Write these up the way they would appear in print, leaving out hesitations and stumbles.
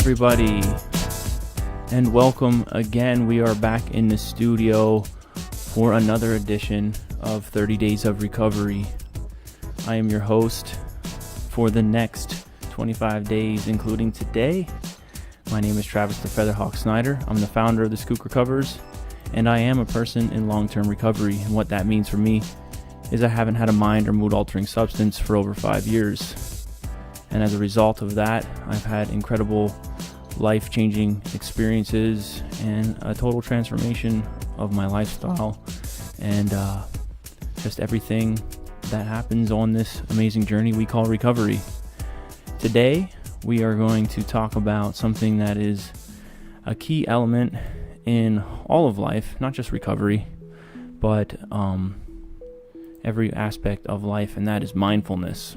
everybody, and welcome again. We are back in the studio for another edition of 30 Days of Recovery. I am your host for the next 25 days, including today. My name is Travis the Featherhawk Snyder. I'm the founder of the Skook Recovers, and I am a person in long-term recovery. And what that means for me is I haven't had a mind or mood-altering substance for over 5 years. And as a result of that, I've had incredible life-changing experiences and a total transformation of my lifestyle and just everything that happens on this amazing journey we call recovery. Today, we are going to talk about something that is a key element in all of life, not just recovery, but every aspect of life, and that is mindfulness.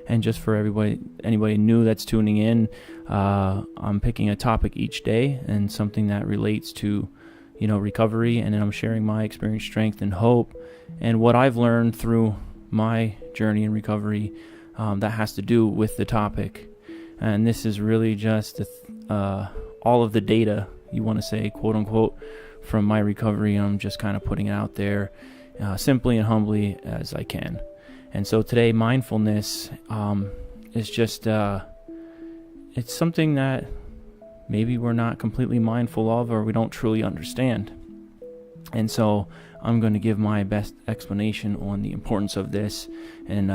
And just for anybody new that's tuning in, I'm picking a topic each day and something that relates to, recovery, and then I'm sharing my experience, strength, and hope, and what I've learned through my journey in recovery that has to do with the topic. And this is really just all of the data, you want to say, quote unquote, from my recovery. I'm just kind of putting it out there simply and humbly as I can. And so today, mindfulness is just, it's something that maybe we're not completely mindful of or we don't truly understand. And so I'm going to give my best explanation on the importance of this and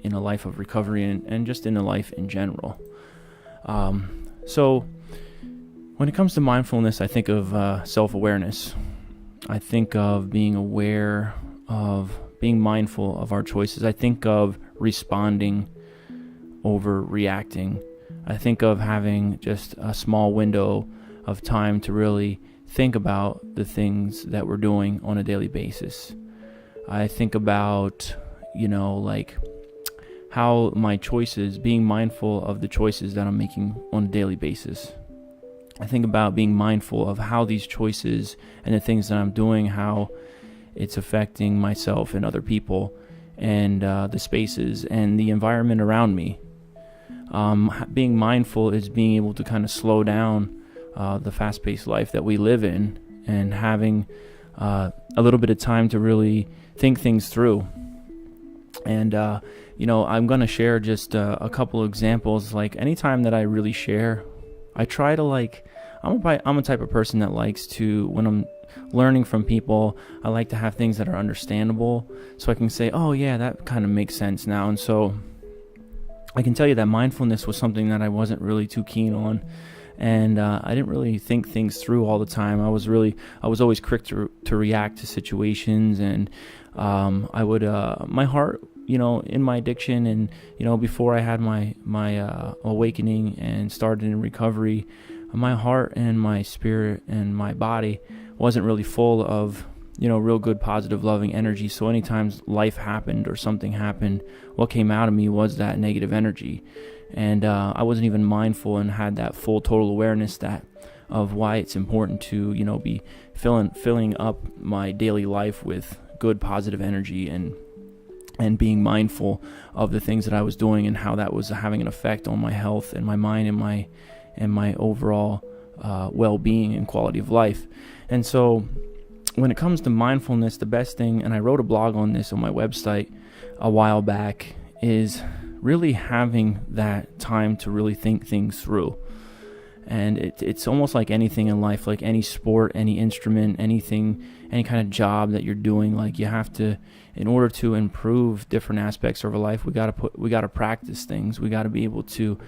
in a life of recovery and just in a life in general. So when it comes to mindfulness, I think of self-awareness. I think of being aware of being mindful of our choices. I think of responding over reacting. I think of having just a small window of time to really think about the things that we're doing on a daily basis. I think about, how my choices, being mindful of the choices that I'm making on a daily basis. I think about being mindful of how these choices and the things that I'm doing, how it's affecting myself and other people and the spaces and the environment around me. Being mindful is being able to kind of slow down the fast-paced life that we live in and having a little bit of time to really think things through. And, I'm going to share just a couple of examples. Like anytime that I really share, I try to I'm a type of person that likes to, when I'm learning from people, I like to have things that are understandable so I can say, oh yeah, that kind of makes sense now. And so I can tell you that mindfulness was something that I wasn't really too keen on, and I didn't really think things through all the time. I was always quick to react to situations, and I would my heart, in my addiction, and before I had my awakening and started in recovery, my heart and my spirit and my body wasn't really full of, real good, positive, loving energy. So anytime life happened or something happened, what came out of me was that negative energy. And I wasn't even mindful and had that full total awareness of why it's important to, be filling up my daily life with good, positive energy and being mindful of the things that I was doing and how that was having an effect on my health and my mind and my overall well-being and quality of life. And so when it comes to mindfulness, the best thing, and I wrote a blog on this on my website a while back, is really having that time to really think things through. And it's almost like anything in life, like any sport, any instrument, anything, any kind of job that you're doing. Like you have to, in order to improve different aspects of our life, we got to practice things. We got to be able to,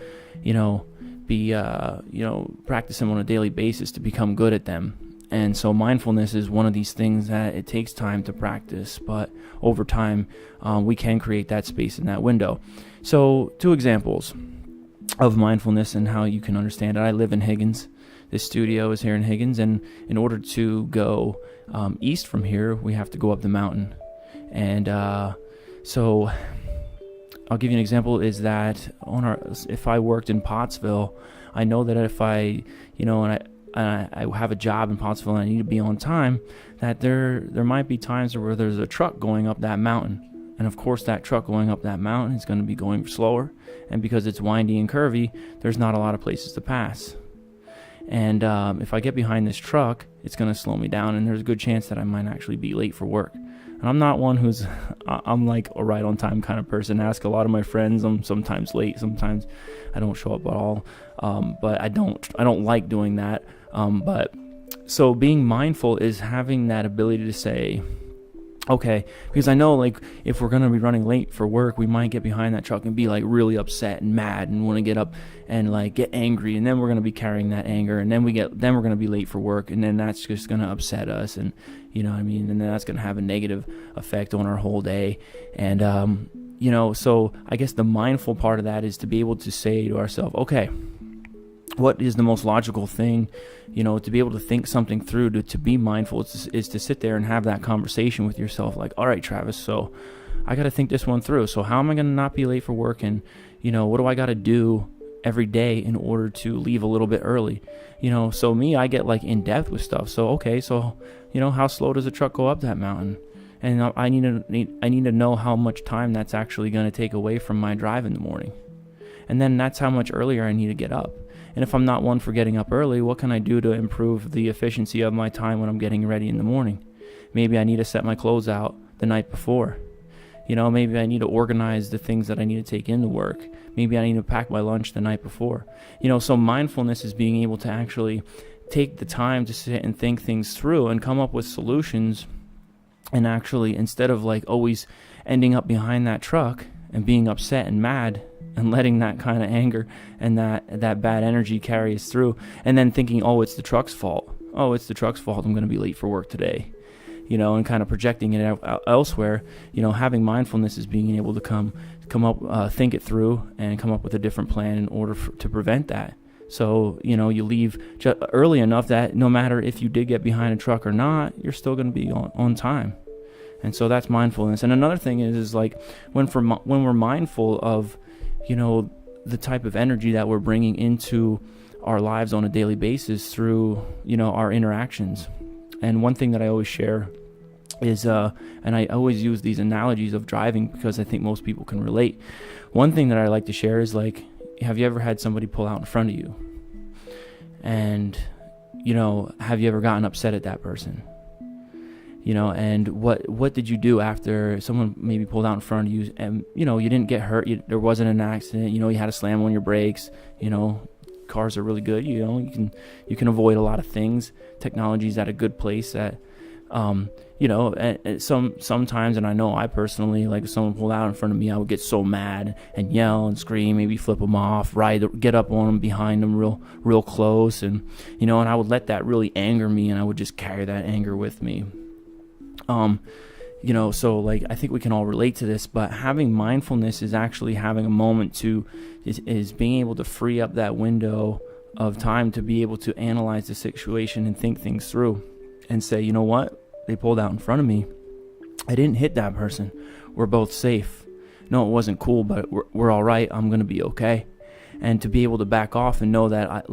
practice them on a daily basis to become good at them. And so mindfulness is one of these things that it takes time to practice, but over time, we can create that space in that window. So 2 examples of mindfulness and how you can understand it. I live in Higgins. This studio is here in Higgins, and in order to go east from here, we have to go up the mountain. And so I'll give you an example, is that if I worked in Pottsville, I know that if I have a job in Pottsville and I need to be on time, that there might be times where there's a truck going up that mountain. And of course, that truck going up that mountain is going to be going slower. And because it's windy and curvy, there's not a lot of places to pass. And if I get behind this truck, it's going to slow me down, and there's a good chance that I might actually be late for work. And I'm not one who's, I'm like a right on time kind of person. Ask a lot of my friends. I'm sometimes late. Sometimes I don't show up at all. But I don't like doing that. But so being mindful is having that ability to say, okay, because I know, like, if we're going to be running late for work, we might get behind that truck and be like really upset and mad and want to get up and like get angry, and then we're going to be carrying that anger, and then we're going to be late for work, and then that's just going to upset us, and you know what I mean, and then that's going to have a negative effect on our whole day. And so I guess the mindful part of that is to be able to say to ourselves, okay, what is the most logical thing, to be able to think something through, to be mindful is to sit there and have that conversation with yourself. Like, all right, Travis, so I got to think this one through. So how am I going to not be late for work? And, what do I got to do every day in order to leave a little bit early? So me, I get like in depth with stuff. So, okay, so, how slow does a truck go up that mountain? And I need to know how much time that's actually going to take away from my drive in the morning. And then that's how much earlier I need to get up. And if I'm not one for getting up early, what can I do to improve the efficiency of my time when I'm getting ready in the morning? Maybe I need to set my clothes out the night before. Maybe I need to organize the things that I need to take into work. Maybe I need to pack my lunch the night before. So mindfulness is being able to actually take the time to sit and think things through and come up with solutions. And actually, instead of like always ending up behind that truck and being upset and mad, and letting that kind of anger and that bad energy carry us through, and then thinking, oh, it's the truck's fault. Oh, it's the truck's fault. I'm going to be late for work today. And kind of projecting it out elsewhere. Having mindfulness is being able to come up, think it through, and come up with a different plan in order to prevent that. So, you leave early enough that no matter if you did get behind a truck or not, you're still going to be on time. And so that's mindfulness. And another thing is like when we're mindful of the type of energy that we're bringing into our lives on a daily basis through, our interactions. And one thing that I always share is, and I always use these analogies of driving because I think most people can relate. One thing that I like to share is like, have you ever had somebody pull out in front of you? And, have you ever gotten upset at that person? And what did you do after someone maybe pulled out in front of you and, you didn't get hurt, there wasn't an accident, you had to slam on your brakes, cars are really good, you can avoid a lot of things. Technology's at a good place that, sometimes, and I know I personally, like if someone pulled out in front of me, I would get so mad and yell and scream, maybe flip them off, get up on them, behind them real close. And, and I would let that really anger me, and I would just carry that anger with me. So like I think we can all relate to this, but having mindfulness is actually having a moment is being able to free up that window of time to be able to analyze the situation and think things through and say, you know what, they pulled out in front of me. I didn't hit that person. We're both safe. No, it wasn't cool, but we're all right. I'm going to be okay. And to be able to back off and know that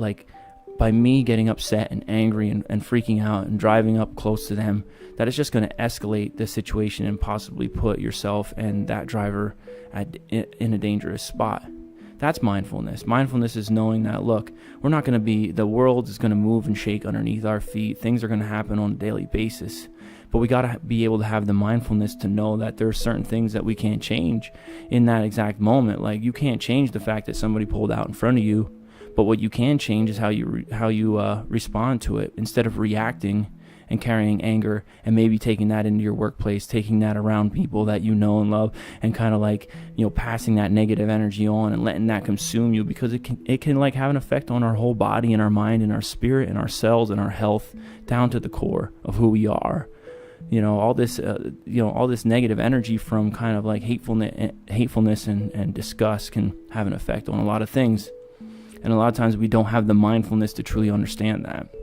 by me getting upset and angry and freaking out and driving up close to them, that is just going to escalate the situation and possibly put yourself and that driver in a dangerous spot. That's mindfulness. Mindfulness is knowing that, look, the world is going to move and shake underneath our feet. Things are going to happen on a daily basis. But we got to be able to have the mindfulness to know that there are certain things that we can't change in that exact moment. Like you can't change the fact that somebody pulled out in front of you. But what you can change is how you respond to it, instead of reacting and carrying anger and maybe taking that into your workplace, taking that around people that you know and love, and kind of like, passing that negative energy on and letting that consume you, because it can like have an effect on our whole body and our mind and our spirit and our cells and our health down to the core of who we are. All this negative energy from kind of like hatefulness and disgust can have an effect on a lot of things. And a lot of times we don't have the mindfulness to truly understand that.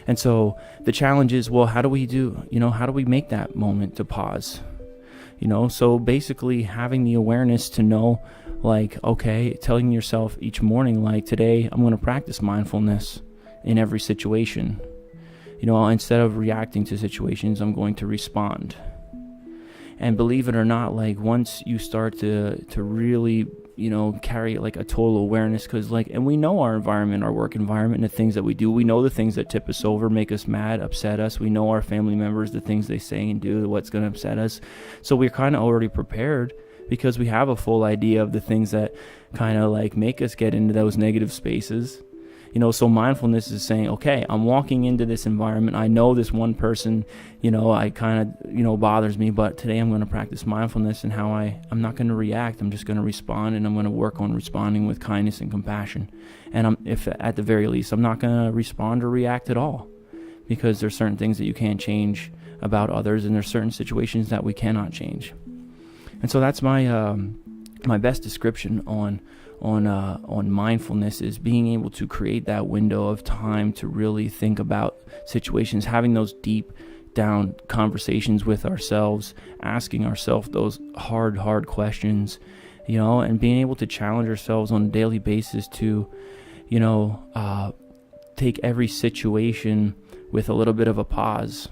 And so the challenge is, well, how do we make that moment to pause? So basically having the awareness to know, like, okay, telling yourself each morning, like, today I'm going to practice mindfulness in every situation. Instead of reacting to situations, I'm going to respond. And believe it or not, like once you start to really, carry like a total awareness, because and we know our environment, our work environment, and the things that we do. We know the things that tip us over, make us mad, upset us. We know our family members, the things they say and do, what's going to upset us. So we're kind of already prepared, because we have a full idea of the things that kind of like make us get into those negative spaces. So mindfulness is saying, okay, I'm walking into this environment. I know this one person, I kind of, bothers me, but today I'm going to practice mindfulness and how I'm not going to react. I'm just going to respond, and I'm going to work on responding with kindness and compassion. And if at the very least, I'm not going to respond or react at all, because there's certain things that you can't change about others, and there's certain situations that we cannot change. And so that's my my best description on mindfulness, is being able to create that window of time to really think about situations, having those deep down conversations with ourselves, asking ourselves those hard questions, and being able to challenge ourselves on a daily basis to, take every situation with a little bit of a pause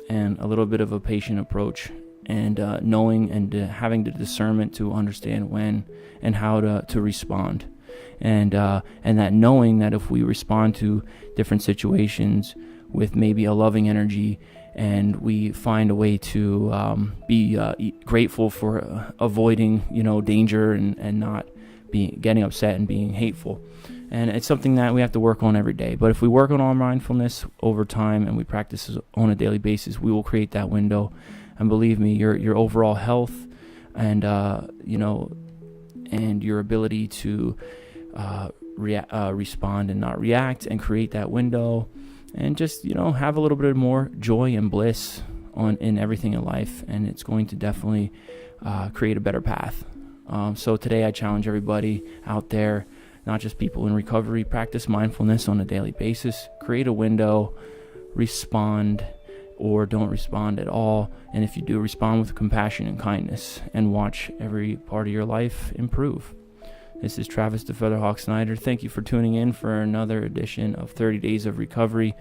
and a little bit of a patient approach, and knowing and having the discernment to understand when and how to respond, and that knowing that if we respond to different situations with maybe a loving energy, and we find a way to be grateful for avoiding danger and not getting upset and being hateful. And it's something that we have to work on every day. But if we work on our mindfulness over time and we practice on a daily basis, we will create that window. And believe me, your overall health and and your ability to respond and not react, and create that window, and just have a little bit more joy and bliss in everything in life, and it's going to definitely create a better path. So today I challenge everybody out there, not just people in recovery, practice mindfulness on a daily basis. Create a window, respond, or don't respond at all. And if you do, respond with compassion and kindness, and watch every part of your life improve. This is Travis the Featherhawk Snyder. Thank you for tuning in for another edition of 30 Days of Recovery.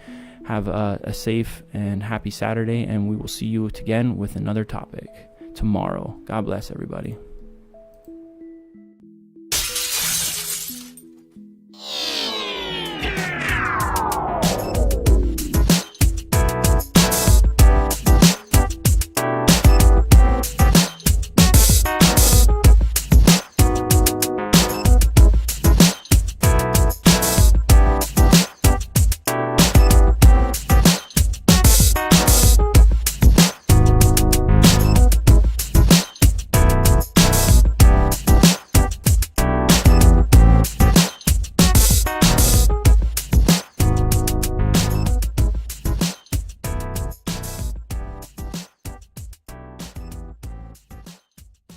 Have a safe and happy Saturday, and we will see you again with another topic tomorrow. God bless everybody.